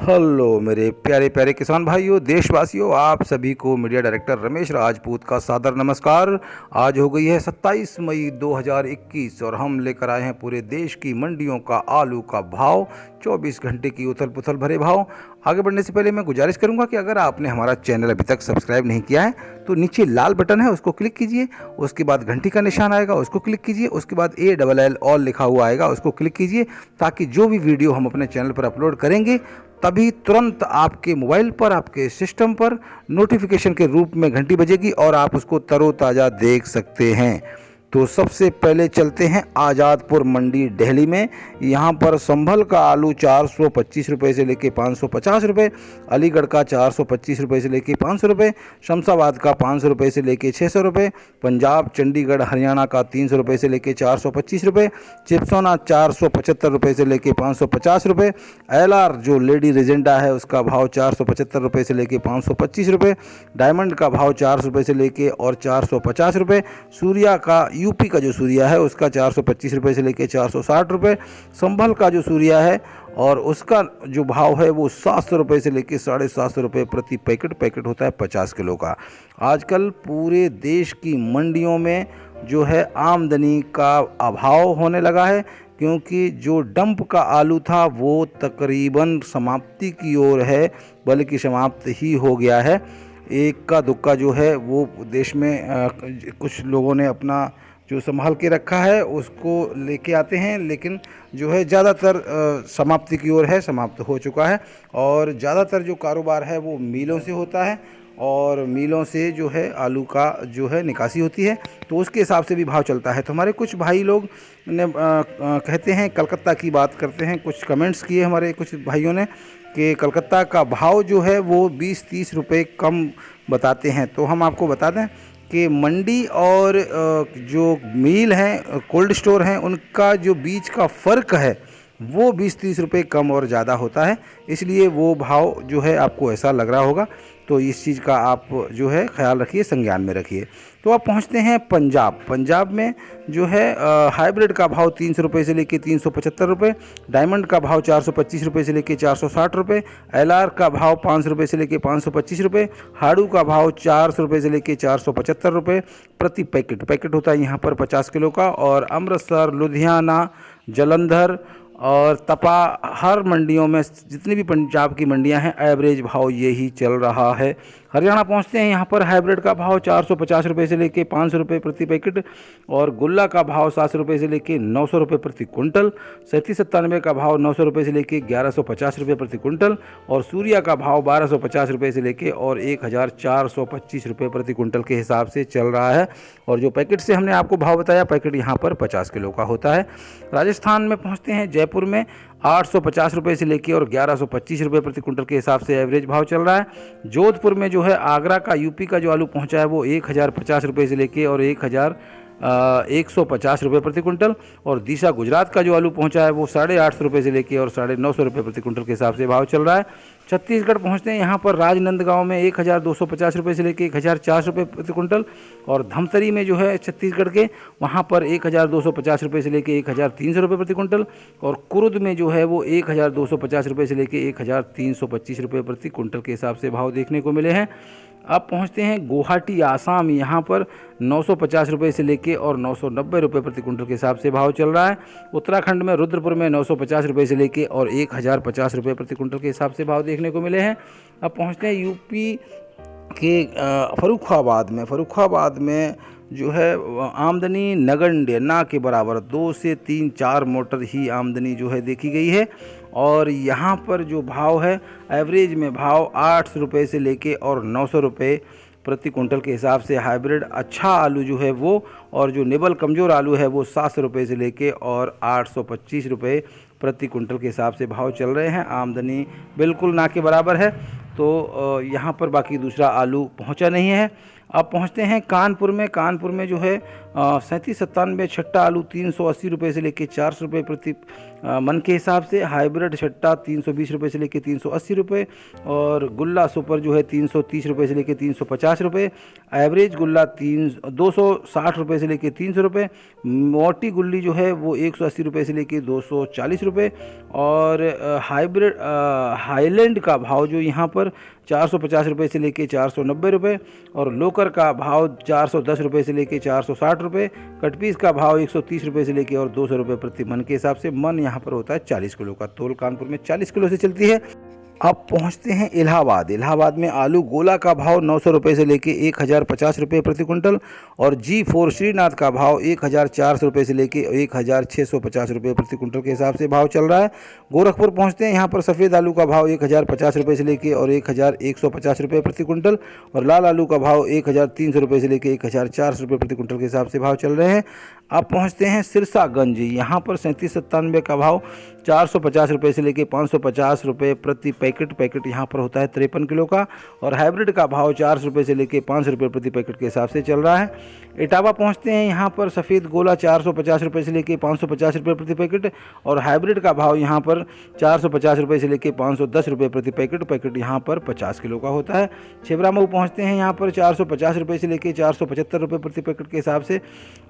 Hello मेरे प्यारे प्यारे किसान भाइयों, देशवासियों, आप सभी को मीडिया डायरेक्टर रमेश राजपूत का सादर नमस्कार। आज हो गई है 27 मई 2021 और हम लेकर आए हैं पूरे देश की मंडियों का आलू का भाव, 24 घंटे की उथल पुथल भरे भाव। आगे बढ़ने से पहले मैं गुजारिश करूंगा कि अगर आपने हमारा चैनल अभी तक सब्सक्राइब नहीं किया है तो नीचे लाल बटन है, उसको क्लिक कीजिए। उसके बाद घंटी का निशान आएगा, उसको क्लिक कीजिए। उसके बाद ALL ऑल लिखा हुआ आएगा, उसको क्लिक कीजिए, ताकि जो भी वीडियो हम अपने चैनल पर अपलोड करेंगे तभी तुरंत आपके मोबाइल पर, आपके सिस्टम पर नोटिफिकेशन के रूप में घंटी बजेगी और आप उसको तरोताज़ा देख सकते हैं। तो सबसे पहले चलते हैं आज़ादपुर मंडी दिल्ली में। यहाँ पर संभल का आलू 425 रुपये से लेके 550 रुपये, अलीगढ़ का 425 रुपये से लेके 500 रुपये, शमशाबाद का 500 रुपये से लेके 600 रुपये, पंजाब चंडीगढ़ हरियाणा का 300 रुपये से लेके 425 रुपये, चिप्सोना 475 रुपये से लेके 550 रुपये, LR जो लेडी रिजेंडा है उसका भाव 475 रुपये से लेके 525 रुपये, डायमंड का भाव 400 रुपये से लेके और 450 रुपये, सूर्या का यूपी का जो सूर्या है उसका 425 रुपये से लेके 460 रुपये, संभल का जो सूर्या है और उसका जो भाव है वो 700 रुपये से लेके 750 रुपये प्रति पैकेट होता है 50 किलो का। आजकल पूरे देश की मंडियों में जो है आमदनी का अभाव होने लगा है, क्योंकि जो डंप का आलू था वो तकरीबन समाप्ति की ओर है, बल्कि समाप्त ही हो गया है। एक का दुक्का जो है वो देश में कुछ लोगों ने अपना जो संभाल के रखा है उसको लेके आते हैं, लेकिन जो है ज़्यादातर समाप्ति की ओर है, समाप्त हो चुका है। और ज़्यादातर जो कारोबार है वो मिलों से होता है और मिलों से जो है आलू का जो है निकासी होती है, तो उसके हिसाब से भी भाव चलता है। तो हमारे कुछ भाई लोग ने कहते हैं, कलकत्ता की बात करते हैं, कुछ कमेंट्स किए हमारे कुछ भाइयों ने कि कलकत्ता का भाव जो है वो 20-30 रुपये कम बताते हैं। तो हम आपको बता दें कि मंडी और जो मिल हैं, कोल्ड स्टोर हैं, उनका जो बीच का फ़र्क है वो 20-30 रुपये कम और ज़्यादा होता है, इसलिए वो भाव जो है आपको ऐसा लग रहा होगा। तो इस चीज़ का आप जो है ख्याल रखिए, संज्ञान में रखिए। तो आप पहुंचते हैं पंजाब में जो है हाइब्रिड का भाव 300 रुपये से लेके 375 रुपये, डायमंड का भाव 425 रुपये से लेके 460 रुपये, LR का भाव 500 रुपये से लेके 525 रुपये, हाड़ू का भाव 400 रुपये से लेके 475 रुपये प्रति पैकेट होता है यहाँ पर 50 किलो का। और अमृतसर, लुधियाना, जलंधर और तपा, हर मंडियों में जितनी भी पंजाब की मंडियां हैं एवरेज भाव यही चल रहा है। हरियाणा पहुंचते हैं, यहाँ पर हाइब्रिड का भाव 450 रुपये से लेके 500 रुपये प्रति पैकेट और गुल्ला का भाव 700 रुपये से लेके 900 रुपये प्रति कुंटल, 3797 का भाव 900 रुपये से लेके 1150 रुपये प्रति कुंटल और सूर्या का भाव 1250 रुपये से लेके और 1425 रुपये प्रति कुंटल के हिसाब से चल रहा है। और जो पैकेट से हमने आपको भाव बताया, पैकेट यहाँ पर 50 किलो का होता है। राजस्थान में पहुँचते हैं, जयपुर में 850 रुपये से लेके और 1125 रुपये प्रति कुंटल के हिसाब से एवरेज भाव चल रहा है। जोधपुर में जो है आगरा का, यूपी का जो आलू पहुंचा है वो 1050 रुपये से लेके और 150 रुपये प्रति कुंटल और दिशा गुजरात का जो आलू पहुंचा है वो 850 रुपये से लेके और 950 रुपये प्रति कुंटल के हिसाब से भाव चल रहा है। छत्तीसगढ़ पहुंचते हैं, यहाँ पर राजनांदगांव में 1250 रुपये से लेके 1400 रुपये प्रति कुंटल और धमतरी में जो है छत्तीसगढ़ के, वहाँ पर 1250 रुपये से लेके 1300 रुपये प्रति कुंटल और कुरुद में जो है वो 1250 रुपये से लेके 1325 रुपये प्रति कुंटल के हिसाब से भाव देखने को मिले हैं। अब पहुंचते हैं गुवाहाटी, आसाम। यहाँ पर 950 रुपये से लेके और 990 रुपये प्रति कुंटल के हिसाब से भाव चल रहा है। उत्तराखंड में रुद्रपुर में 950 रुपये से लेके और 1050 रुपये प्रति कुंटल के हिसाब से भाव देखने को मिले हैं। अब पहुंचते हैं यूपी के फर्रुखाबाद में जो है आमदनी नगण्य, ना के बराबर, 2 से 3-4 मोटर ही आमदनी जो है देखी गई है। और यहाँ पर जो भाव है एवरेज में भाव 800 रुपये से लेके और 900 रुपये प्रति कुंटल के हिसाब से हाइब्रिड अच्छा आलू जो है वो, और जो निबल कमज़ोर आलू है वो 700 रुपये से लेके और 825 रुपये प्रति कुंटल के हिसाब से भाव चल रहे हैं। आमदनी बिल्कुल ना के बराबर है, तो यहाँ पर बाकी दूसरा आलू पहुँचा नहीं है। अब पहुँचते हैं कानपुर में जो है 3797 छट्टा आलू 380 रुपये से लेके 400 रुपये प्रति मन के हिसाब से। हाइब्रिड छट्टा 320 रुपये से लेके 380 रुपये, और गुल्ला सुपर जो है 330 रुपये से लेके 350 रुपये। एवरेज गुल्ला 260 रुपये से लेके 300 रुपये। मोटी गुल्ली जो है वो 180 रुपये से लेके 240 रुपये। और हाइब्रिड हाईलैंड का भाव जो यहाँ पर 450 रुपये से लेके 490 रुपये, और लोकर का भाव 410 रुपये से लेके 460 रुपये। कटपीस का भाव 130 रुपये से लेके और 200 रुपये प्रति मन के हिसाब से। मन यहाँ पर होता है 40 किलो का। तोल कानपुर में 40 किलो से चलती है। अब पहुँचते हैं इलाहाबाद। इलाहाबाद में आलू गोला का भाव 900 रुपये से लेके 1050 रुपये प्रति क्विंटल, और G4 श्रीनाथ का भाव 1400 रुपये से लेके 1650 रुपये प्रति क्विंटल के हिसाब से भाव चल रहा है। गोरखपुर पहुँचते हैं। यहाँ पर सफ़ेद आलू का भाव 1050 रुपये से लेके और 1150 रुपये प्रति क्विंटल, और लाल आलू का भाव 1300 रुपये से लेके 1400 रुपये प्रति क्विंटल के हिसाब से भाव चल रहे हैं। अब पहुँचते हैं सिरसागंज। यहाँ पर 3797 का भाव 450 रुपये से लेके 550 रुपये प्रति पैकेट यहाँ पर होता है 53 किलो का, और हाइब्रिड का भाव 400 रुपये से लेके 500 रुपये प्रति पैकेट के हिसाब से चल रहा है। इटावा पहुँचते हैं। यहाँ पर सफ़ेद गोला 450 रुपये से लेके 550 रुपये प्रति पैकेट, और हाइब्रिड का भाव यहाँ पर 450 रुपये से लेके 510 रुपये प्रति पैकेट यहाँ पर 50 किलो का होता है। छिबरामऊ पहुँचते हैं। यहाँ पर 450 रुपये से लेके 475 रुपये प्रति पैकेट के हिसाब से,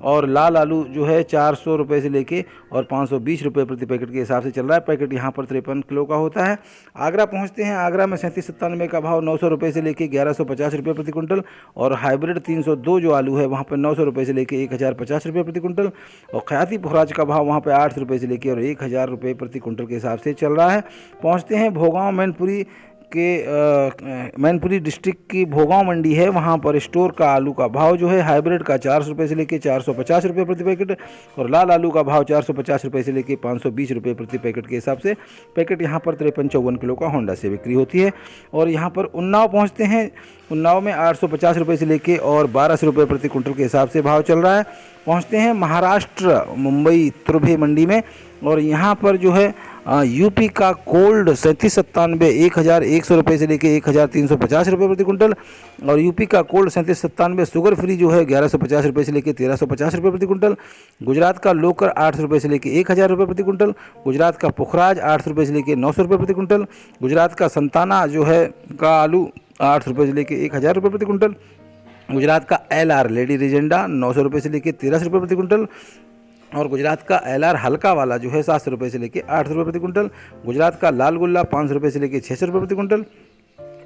और लाल आलू जो है 400 रुपये से लेके और 520 रुपये प्रति पैकेट के हिसाब से चल रहा है। पैकेट यहाँ पर 53 किलो का होता है। आगरा पहुँचते हैं। आगरा में 3797 का भाव 900 रुपये से लेके 1150 रुपये प्रति क्विंटल, और हाइब्रिड 302 जो आलू है वहाँ पर 900 रुपये से लेके 1050 रुपये प्रति क्विंटल, और ख्याति पुखराज का भाव वहाँ पर 800 रुपये से लेके और 1000 रुपये प्रति क्विंटल के हिसाब से चल रहा है। पहुँचते हैं भोगांव मैनपुरी डिस्ट्रिक्ट की भोगांव मंडी है। वहाँ पर स्टोर का आलू का भाव जो है हाइब्रिड का 400 रुपये से लेके 450 रुपये प्रति पैकेट, और लाल आलू का भाव 450 रुपये से लेके 520 रुपये प्रति पैकेट के हिसाब से। पैकेट यहाँ पर 53-54 किलो का होंडा से बिक्री होती है। और यहाँ पर उन्नाव पहुँचते हैं। उन्नाव में 850 रुपये से लेके और 1200 रुपये प्रति क्विंटल के हिसाब से भाव चल रहा है। पहुँचते हैं महाराष्ट्र मुंबई तुर्भे मंडी में, और यहाँ पर जो है यूपी का कोल्ड 3797 1100 रुपये से लेके 1350 रुपये प्रति क्विंटल, और यूपी का कोल्ड 3797 शुगर फ्री जो है 1150 रुपये से लेके 1350 रुपये प्रति क्विंटल। गुजरात का लोकर 800 रुपये से लेके 1000 रुपये प्रति क्विंटल। गुजरात का पुखराज 800 रुपये से लेके 900 रुपये प्रति क्विंटल। गुजरात का संताना जो है का आलू 800 रुपये से लेके 1000 रुपये प्रति क्विंटल। गुजरात का LR लेडी रिजेंडा 900 रुपये से लेके 1300 रुपये प्रति क्विंटल, और गुजरात का LR हल्का वाला जो है 700 रुपये से लेके 800 रुपये प्रति क्विंटल। गुजरात का लाल गुल्ला 500 रुपये से लेके 600 रुपये प्रति क्विंटल।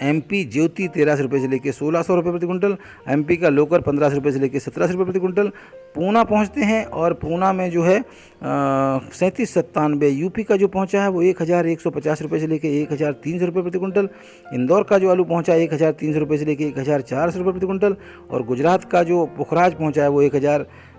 MP ज्योति 1300 रुपये से लेके 1600 रुपये प्रति क्विंटल। MP का लोकर 1500 रुपये से लेके 1700 रुपये प्रति क्विंटल। पूना पहुंचते हैं, और पूना में जो है 3797 यूपी का जो पहुंचा है वो 1150 रुपये से लेके 1300 रुपये प्रति क्विंटल। इंदौर का जो आलू पहुंचा है 1300 रुपये से लेके 1400 रुपये प्रति क्विंटल, और गुजरात का जो पुखराज पहुंचा है वो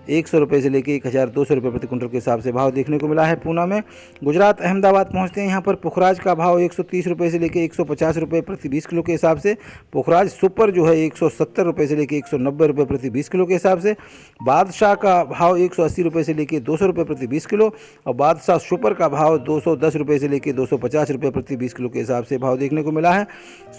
1100 रुपये से लेके 1200 रुपये प्रति क्विंटल के हिसाब से भाव देखने को मिला है पूना में। गुजरात अहमदाबाद पहुंचते हैं। यहाँ पर पुखराज का भाव 130 रुपये से लेके 150 रुपये प्रति 20 किलो के हिसाब से। पुखराज सुपर जो है 170 रुपये से लेके 190 रुपये प्रति 20 किलो के हिसाब से। बादशाह का भाव 180 रुपये से लेके 200 रुपये प्रति 20 किलो, और बादशाह सुपर का भाव 210 रुपये से लेके 250 रुपये प्रति 20 किलो के हिसाब से भाव देखने को मिला है।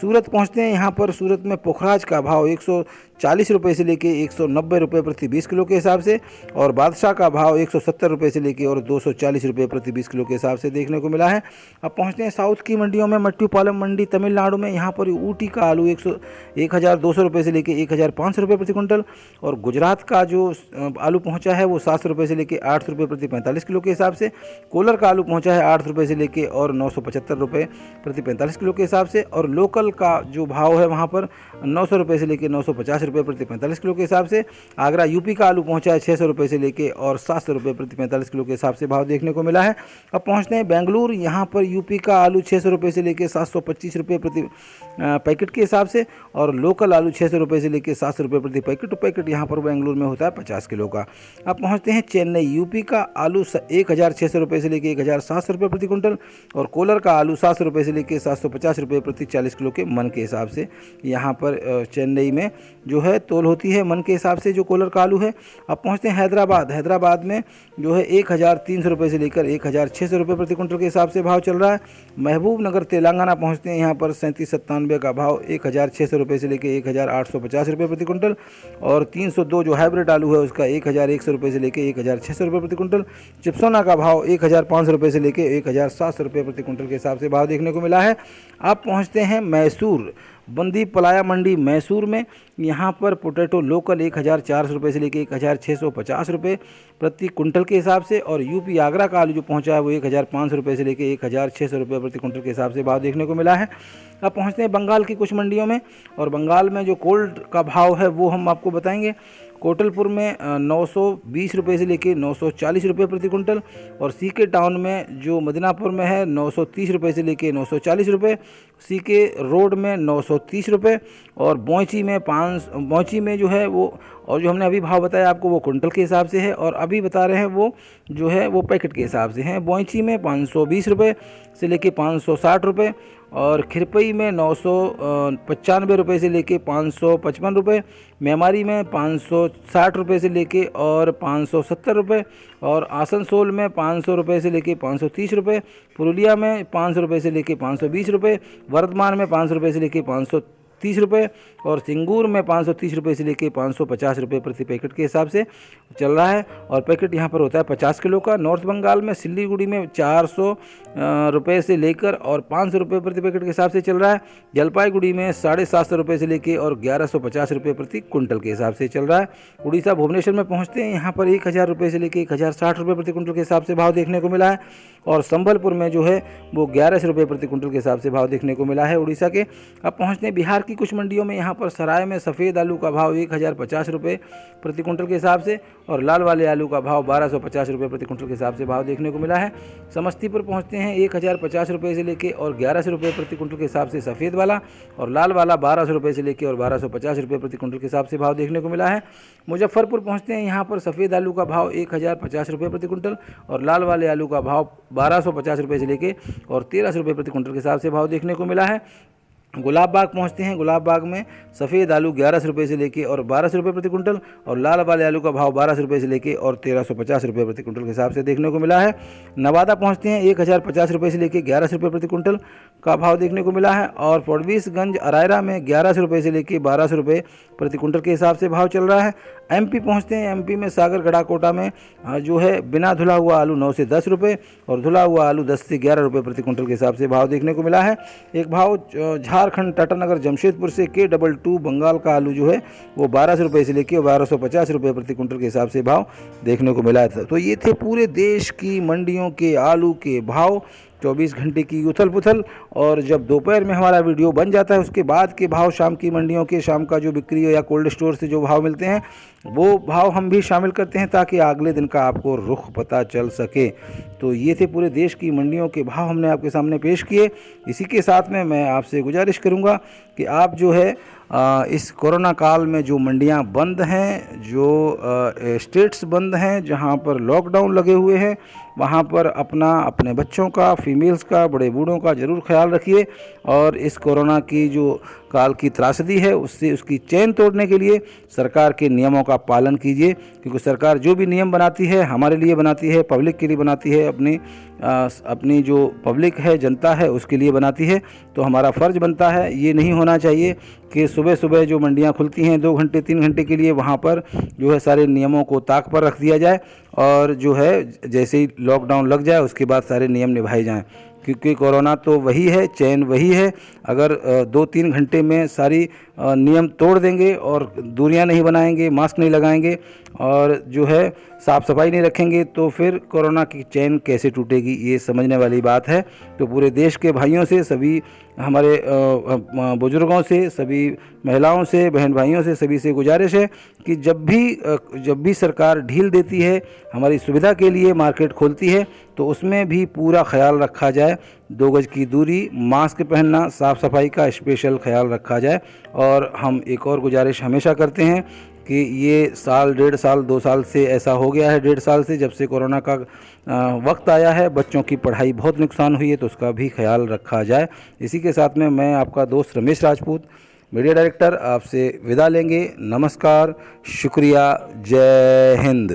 सूरत पहुँचते हैं। यहाँ पर सूरत में पुखराज का भाव 140 रुपये से लेके 190 रुपये प्रति 20 किलो के हिसाब से, और बादशाह का भाव 170 रुपये से लेके और 240 रुपये प्रति 20 किलो के हिसाब से देखने को मिला है। अब पहुंचते हैं साउथ की मंडियों में। मट्टूपालम मंडी तमिलनाडु में, यहाँ पर ऊटी का आलू 1200 रुपये से लेके 1500 रुपये प्रति क्विंटल, और गुजरात का जो आलू पहुंचा है वो 700 रुपये से लेके 800 रुपये प्रति 45 किलो के हिसाब से। कोलर का आलू पहुंचा है 800 रुपये से लेके और 975 रुपये प्रति 45 किलो के हिसाब से, और लोकल का जो भाव है वहाँ पर 900 रुपये से लेके 950 रुपये प्रति 45 किलो के हिसाब से। आगरा यूपी का आलू पहुंचा है 600 रुपये से लेके और 700 रुपये प्रति 45 किलो के हिसाब से भाव देखने को मिला है। अब पहुंचते हैं बेंगलुरु। यहाँ पर यूपी का आलू 600 रुपये से लेके 725 रुपये प्रति पैकेट के हिसाब से, और लोकल आलू 600 रुपये से लेके 700 रुपये प्रति पैकेट यहाँ पर बेंगलुरु में होता है 50 किलो का। अब पहुँचते हैं चेन्नई। यूपी का आलू 1600 रुपये से लेके 1700 रुपये प्रति क्विंटल, और कोलर का आलू 700 रुपये से लेके 750 रुपये प्रति 40 किलो के मन के हिसाब से यहाँ पर चेन्नई में जो है तोल होती है मन के हिसाब से जो कॉलर का आलू है। अब पहुँचते हैं हैदराबाद। हैदराबाद में जो है 1300 रुपये से लेकर 1600 रुपये प्रति कुंटल के हिसाब से भाव चल रहा है। महबूबनगर तेलंगाना पहुँचते हैं, यहाँ पर 3797 का भाव 1600 रुपये से लेकर 1850 रुपये प्रति कुंटल। और 302 जो हाइब्रिड आलू है उसका 1100 रुपये से लेकर 1600 रुपये प्रति कुंटल। चिप्सोना का भाव 1500 रुपये से लेकर 1700 रुपये प्रति कुंटल के हिसाब से भाव देखने को मिला है। अब पहुँचते हैं मैसूर, बंदी पलाया मंडी मैसूर में। यहाँ पर पोटैटो लोकल 1400 रुपये से लेकर 1650 रुपये प्रति कुंटल के हिसाब से। और यूपी आगरा का आलू जो पहुँचा है वो 1500 रुपये से लेकर 1600 रुपये प्रति कुंटल के हिसाब से भाव देखने को मिला है। अब पहुँचते हैं बंगाल की कुछ मंडियों में, और बंगाल में जो कोल्ड का भाव है वो हम आपको बताएंगे। कोटलपुर में 920 रुपये से लेकर 940 रुपये प्रति कुंटल। और सीके टाउन में जो मदीनापुर में है 930 रुपये से लेकर 940 रुपये। सीके रोड में 930 रुपये। और बौंची में जो है वो, और जो हमने अभी भाव बताया आपको वो कुंटल के हिसाब से है, और अभी बता रहे हैं वो जो है वो पैकेट के हिसाब से हैं। बौंची में 520 रुपये से लेकर 560 रुपये। और खिरपई में 995 रुपये से लेके 555 रुपये। मेमारी में 560 रुपये से लेके और 570 रुपये। और आसनसोल में 500 रुपये से लेके 530 रुपये। पुरुलिया में 500 रुपये से लेके 520 रुपये। वर्धमान में 500 रुपये से लेके 530 रुपये। और सिंगूर में 530 रुपये से लेके 550 रुपये प्रति पैकेट के हिसाब से चल रहा है। और पैकेट यहाँ पर होता है 50 किलो का। नॉर्थ बंगाल में सिल्लीगुड़ी में 400 रुपये से लेकर और 500 रुपये प्रति पैकेट के हिसाब से चल रहा है। जलपाईगुड़ी में 750 रुपये से लेकर और 1150 रुपये प्रति कुंटल के हिसाब से चल रहा है। उड़ीसा भुवनेश्वर में पहुँचते हैं, यहाँ पर 1000 रुपये से लेकर 1060 रुपये प्रति कुंटल के हिसाब से भाव देखने को मिला है। और संबलपुर में जो है वो 1100 रुपये प्रति कुंटल के हिसाब से भाव देखने को मिला है उड़ीसा के। अब पहुँचते हैं बिहार की कुछ मंडियों में। यहाँ पर सराय में सफ़ेद आलू का भाव 1050 रुपये प्रति कुंटल के हिसाब से, और लाल वाले आलू का भाव 1250 रुपये प्रति कुंटल के हिसाब से भाव देखने को मिला है। समस्तीपुर पहुँचते हैं 1050 रुपये से लेकर और 1100 रुपये प्रति कुंटल के हिसाब से सफ़ेद वाला, और लाल वाला 1200 रुपये से लेकर और 1250 रुपये प्रति कुंटल के हिसाब से भाव देखने को मिला है। मुजफ्फरपुर पहुँचते हैं, यहाँ पर सफ़ेद आलू का भाव 1050 रुपये प्रति कुंटल और लाल वाले आलू का भाव 1250 रुपये से लेकर और 1300 रुपये प्रति कुंटल के हिसाब से भाव देखने को मिला है। गुलाब बाग पहुँचते हैं, गुलाब बाग में सफ़ेद आलू 1100 रुपये से लेके और 1200 रुपये प्रति कुंटल, और लाल वाले आलू का भाव 1200 रुपये से लेके और 1350 रुपये प्रति कुंटल के हिसाब से देखने को मिला है। नवादा पहुँचते हैं, 1050 रुपये से लेके 1100 रुपये प्रति कुंटल का भाव देखने को मिला है। और फडवीसगंज अरायरा में 1100 रुपये से लेके 1200 रुपये प्रति कुंटल के हिसाब से भाव चल रहा है। एमपी पहुँचते हैं, एमपी में सागर गड़ाकोटा में जो है बिना धुला हुआ आलू 9 से 10 रुपये और धुला हुआ आलू 10 से 11 रुपये प्रति कुंटल के हिसाब से भाव देखने को मिला है। एक भाव झारखंड टाटानगर जमशेदपुर से K22 बंगाल का आलू जो है वो 1200 रुपये से लेकर 1250 रुपये प्रति कुंटल के हिसाब से भाव देखने को मिला था। तो ये थे पूरे देश की मंडियों के आलू के भाव, 24 घंटे की उथल पुथल। और जब दोपहर में हमारा वीडियो बन जाता है उसके बाद के भाव शाम की मंडियों के, शाम का जो बिक्री हो या कोल्ड स्टोर से जो भाव मिलते हैं वो भाव हम भी शामिल करते हैं ताकि अगले दिन का आपको रुख पता चल सके। तो ये थे पूरे देश की मंडियों के भाव हमने आपके सामने पेश किए। इसी के साथ में मैं आपसे गुजारिश करूंगा कि आप जो है इस कोरोना काल में जो मंडियां बंद हैं, जो स्टेट्स बंद हैं, जहां पर लॉकडाउन लगे हुए हैं, वहां पर अपने बच्चों का, फीमेल्स का, बड़े बूढ़ों का ज़रूर ख्याल रखिए। और इस कोरोना की जो काल की त्रासदी है उसकी चैन तोड़ने के लिए सरकार के नियमों का पालन कीजिए, क्योंकि सरकार जो भी नियम बनाती है हमारे लिए बनाती है, पब्लिक के लिए बनाती है, अपनी जो पब्लिक है, जनता है, उसके लिए बनाती है। तो हमारा फ़र्ज़ बनता है, ये नहीं होना चाहिए कि सुबह सुबह जो मंडियां खुलती हैं 2 घंटे 3 घंटे के लिए वहां पर जो है सारे नियमों को ताक पर रख दिया जाए, और जो है जैसे ही लॉकडाउन लग जाए उसके बाद सारे नियम निभाए जाएं। क्योंकि कोरोना तो वही है, चैन वही है। अगर 2-3 घंटे में सारी नियम तोड़ देंगे और दूरियां नहीं बनाएंगे, मास्क नहीं लगाएंगे और जो है साफ़ सफाई नहीं रखेंगे तो फिर कोरोना की चैन कैसे टूटेगी, ये समझने वाली बात है। तो पूरे देश के भाइयों से, सभी हमारे बुज़ुर्गों से, सभी महिलाओं से, बहन भाइयों से, सभी से गुजारिश है कि जब भी सरकार ढील देती है, हमारी सुविधा के लिए मार्केट खोलती है, तो उसमें भी पूरा ख्याल रखा जाए। 2 गज की दूरी, मास्क पहनना, साफ़ सफाई का स्पेशल ख्याल रखा जाए। और हम एक और गुजारिश हमेशा करते हैं कि ये साल, 1.5 साल, 2 साल से ऐसा हो गया है, 1.5 साल से जब से कोरोना का वक्त आया है, बच्चों की पढ़ाई बहुत नुकसान हुई है, तो उसका भी ख्याल रखा जाए। इसी के साथ में मैं आपका दोस्त रमेश राजपूत मीडिया डायरेक्टर आपसे विदा लेंगे। नमस्कार, शुक्रिया, जय हिंद।